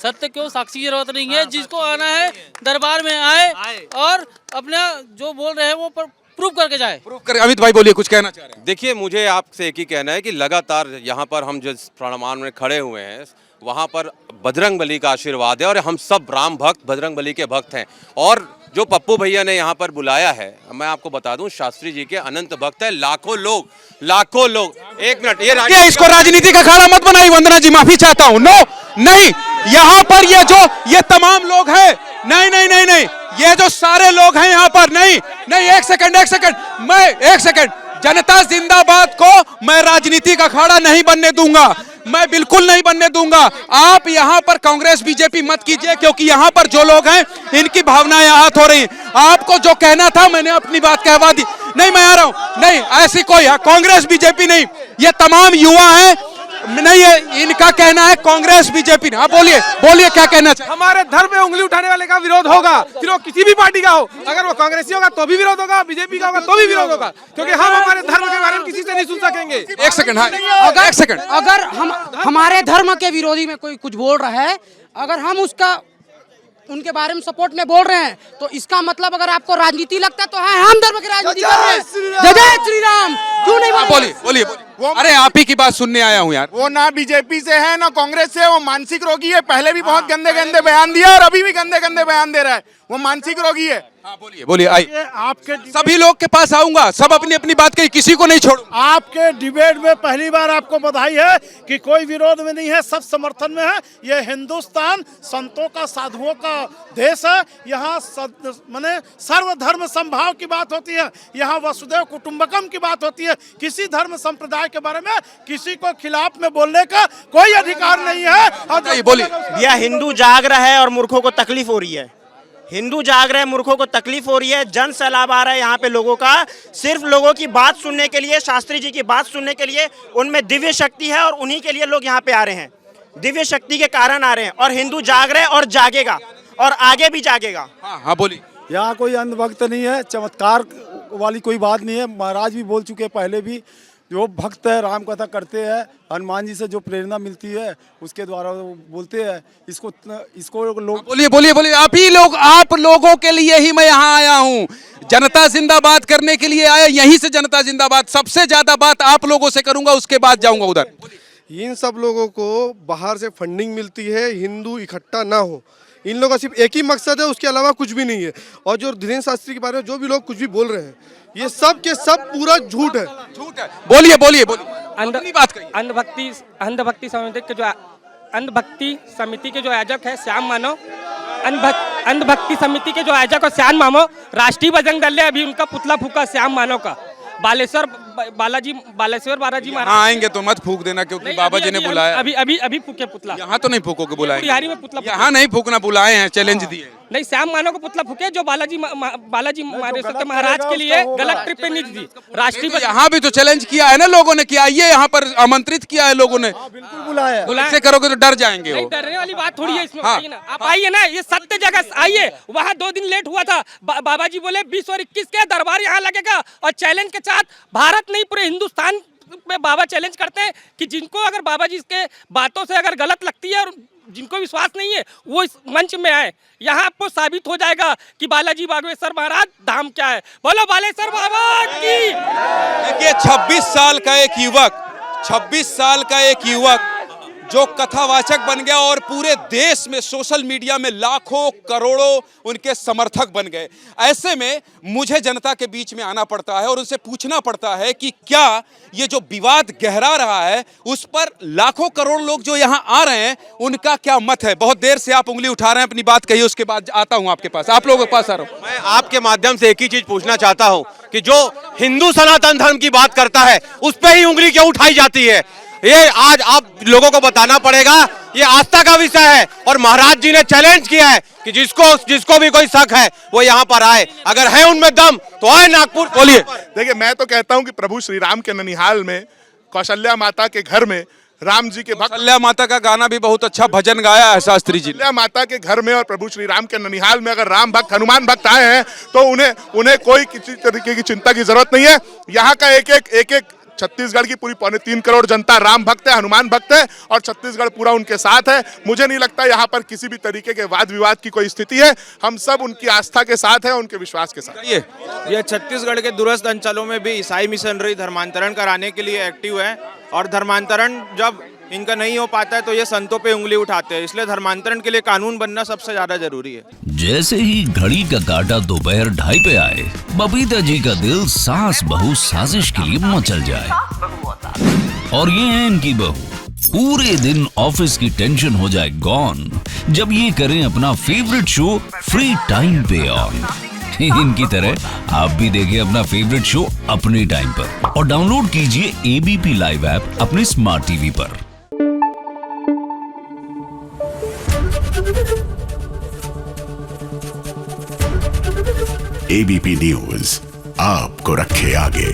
सत्य क्यों, साक्षी की जरूरत नहीं है। जिसको आना है दरबार में आए और अपना जो बोल रहे हैं वो प्रूव करके जाए। अमित भाई बोलिए, कुछ कहना चाह रहे हैं? देखिए, मुझे आपसे एक ही कहना है कि लगातार यहाँ पर हम जिस प्रमाण में खड़े हुए हैं वहाँ पर बजरंगबली का आशीर्वाद है और हम सब राम भक्त बजरंगबली के भक्त हैं। और जो पप्पू भैया ने यहाँ पर बुलाया है, मैं आपको बता दूं, शास्त्री जी के अनंत भक्त है, लाखों लोग। एक मिनट, ये इसको राजनीति का अखाड़ा मत बनाइए। वंदना जी, माफी चाहता हूँ। नो, नहीं, यहाँ पर ये तमाम लोग हैं, नहीं, ये जो सारे लोग हैं यहाँ पर, नहीं, एक सेकंड, जनता जिंदाबाद को मैं राजनीति का अखाड़ा नहीं बनने दूंगा, मैं बिल्कुल नहीं बनने दूंगा। आप यहाँ पर कांग्रेस बीजेपी मत कीजिए, क्योंकि यहाँ पर जो लोग हैं इनकी भावनाएं आहत हो रही। आपको जो कहना था मैंने अपनी बात कहवा दी। नहीं, मैं आ रहा हूँ। नहीं, ऐसी कोई कांग्रेस बीजेपी नहीं, ये तमाम युवा हैं। नहीं, ये इनका कहना है कांग्रेस बीजेपी। हाँ, बोलिए क्या कहना चाहिए? हमारे धर्म में उंगली उठाने वाले का विरोध होगा, फिर वो किसी भी पार्टी का हो। अगर वो कांग्रेसी होगा तो भी विरोध होगा, बीजेपी का होगा तो भी विरोध होगा, क्योंकि हम हमारे धर्म के बारे में किसी से नहीं सुन सकेंगे। एक सेकंड, अगर हम हमारे धर्म के विरोधी में कोई कुछ बोल रहा है, अगर हम उनके बारे में सपोर्ट में बोल रहे हैं, तो इसका मतलब अगर आपको राजनीति लगता है तो है, हम धर्म की राजनीति कर रहे हैं। जय श्री राम। क्यों नहीं बोलिए। अरे आप ही की बात सुनने आया हूँ यार। वो ना बीजेपी से है ना कांग्रेस से, वो मानसिक रोगी है। पहले भी बहुत गंदे बयान दिया और अभी भी गंदे बयान दे रहा है। वो मानसिक रोगी है। हाँ, बोलिए। आइए, आपके सभी लोग के पास आऊंगा, सब अपनी अपनी बात कही, किसी को नहीं छोड़ूंगा। आपके डिबेट में पहली बार आपको बधाई है कि कोई विरोध में नहीं है, सब समर्थन में है। ये हिंदुस्तान संतों का, साधुओं का देश है। यहाँ माने सर्वधर्म समभाव की बात होती है, यहाँ वसुदेव कुटुंबकम की बात होती है। किसी धर्म संप्रदाय के बारे में किसी को खिलाफ में बोलने का कोई अधिकार नहीं है। और बोलिए। यह हिंदू जाग रहा है और मूर्खों को तकलीफ हो रही है। हिंदू जाग रहे हैं, मूर्खों को तकलीफ हो रही है। जन सैलाब आ रहा है यहाँ पे लोगों का, सिर्फ लोगों की बात सुनने के लिए, शास्त्री जी की बात सुनने के लिए। उनमें दिव्य शक्ति है और उन्हीं के लिए लोग यहाँ पे आ रहे हैं, दिव्य शक्ति के कारण आ रहे हैं। और हिंदू जाग रहे हैं और जागेगा और आगे भी जागेगा। हाँ, बोलिए। यहाँ कोई अंधभक्त नहीं है, चमत्कार वाली कोई बात नहीं है। महाराज भी बोल चुके पहले भी, जो भक्त है, राम कथा करते हैं, हनुमान जी से जो प्रेरणा मिलती है उसके द्वारा वो बोलते हैं। इसको लोग बोलिए। आप लोगों के लिए ही मैं यहाँ आया हूँ, जनता जिंदाबाद करने के लिए आया। यहीं से जनता जिंदाबाद, सबसे ज्यादा बात आप लोगों से करूंगा, उसके बाद जाऊंगा उधर। इन सब लोगों को बाहर से फंडिंग मिलती है, हिंदू इकट्ठा ना हो। इन लोगों का सिर्फ एक ही मकसद है, उसके अलावा कुछ भी नहीं है। और जो धीरेन्द्र शास्त्री के बारे में जो भी लोग कुछ भी बोल रहे हैं, ये सब के सब पूरा झूठ है। बोलिए। अंधभक्ति समिति के जो आयोजक है श्याम मानव, अंधभक्ति समिति के जो आयोजक है श्याम मानव, राष्ट्रीय बजरंग दल ने अभी उनका पुतला फूका श्याम मानव का। बालेश्वर बालाजी महाराज आएंगे तो मत फूक देना, क्योंकि बाबा जी ने बुलाया। अभी फूके पुतला। यहाँ तो नहीं फूकोगे, बुलाए बिहारी में पुतला। यहाँ नहीं फूकना, बुलाए हैं, चैलेंज दिए। नहीं, श्याम मानव को पुतला फूके जो बालाजी महाराज के लिए गलत ट्रिप पे नहीं दी। राष्ट्रीय यहाँ भी तो चैलेंज किया है ना लोगों ने, किया आइए यहाँ पर, आमंत्रित किया है लोगों ने। बिल्कुल बुलाया। ऐसे करोगे तो डर जाएंगे। वो डरने वाली बात थोड़ी है इसमें। आप आइए ना, ये सत्य जगह आइए। वहाँ 2 दिन लेट हुआ था, बाबा जी बोले 20 और 21 के दरबार यहाँ लगेगा। और चैलेंज के साथ भारत नहीं, पूरे हिंदुस्तान में बाबा चैलेंज करते हैं कि जिनको अगर बाबा जी के बातों से अगर गलत लगती है और जिनको विश्वास नहीं है, वो इस मंच में आए। यहाँ आपको साबित हो जाएगा कि बालाजी बागेश्वर महाराज धाम क्या है। बोलो बालेश्वर बाबा की। देखिए, 26 साल का एक युवक जो कथावाचक बन गया और पूरे देश में सोशल मीडिया में लाखों करोड़ों उनके समर्थक बन गए। ऐसे में मुझे जनता के बीच में आना पड़ता है और उनसे पूछना पड़ता है कि क्या ये जो विवाद गहरा रहा है उस पर लाखों करोड़ लोग जो यहाँ आ रहे हैं उनका क्या मत है। बहुत देर से आप उंगली उठा रहे हैं, अपनी बात कहिए, उसके बाद आता हूँ आपके पास, आप लोगों के पास आ रहा हूँ। मैं आपके माध्यम से एक ही चीज पूछना चाहता हूँ कि जो हिंदू सनातन धर्म की बात करता है उस पर ही उंगली क्यों उठाई जाती है। ये आज आप लोगों को बताना पड़ेगा, ये आस्था का विषय है। और महाराज जी ने चैलेंज किया है कि जिसको भी कोई शक है वो यहाँ पर आए, अगर है उनमें दम तो आए नागपुर। बोलिए। देखिए, मैं तो कहता हूँ कि प्रभु श्री राम के ननिहाल में, कौशल्या माता के घर में, राम जी के भक्त, कौशल्या माता का गाना भी बहुत अच्छा भजन गाया है शास्त्री जी। कौशल्या माता के घर में और प्रभु श्री राम के ननिहाल में अगर राम भक्त, हनुमान भक्त आए हैं तो उन्हें कोई किसी तरीके की चिंता की जरूरत नहीं है। यहाँ का एक एक छत्तीसगढ़ की पूरी 3.25 करोड़ जनता राम भक्त है, हनुमान भक्त है और छत्तीसगढ़ पूरा उनके साथ है। मुझे नहीं लगता यहाँ पर किसी भी तरीके के वाद विवाद की कोई स्थिति है। हम सब उनकी आस्था के साथ है, उनके विश्वास के साथ। ये छत्तीसगढ़ के दूरस्थ अंचलों में भी ईसाई मिशनरी धर्मांतरण कराने के लिए एक्टिव है और धर्मांतरण जब इनका नहीं हो पाता है तो ये संतों पे उंगली उठाते हैं, इसलिए धर्मांतरण के लिए कानून बनना सबसे ज्यादा जरूरी है। जैसे ही घड़ी का काटा दोपहर 2:30 पे आए, बबीता जी का दिल सास बहू साजिश के लिए मचल जाए। और ये है इनकी बहू, पूरे दिन ऑफिस की टेंशन हो जाए गॉन जब ये करें अपना फेवरेट शो फ्री टाइम पे ऑन। इनकी तरह आप भी देखिए अपना फेवरेट शो अपने टाइम पर और डाउनलोड कीजिए ABP लाइव ऐप अपने स्मार्ट टीवी पर। ABP न्यूज आपको रखे आगे।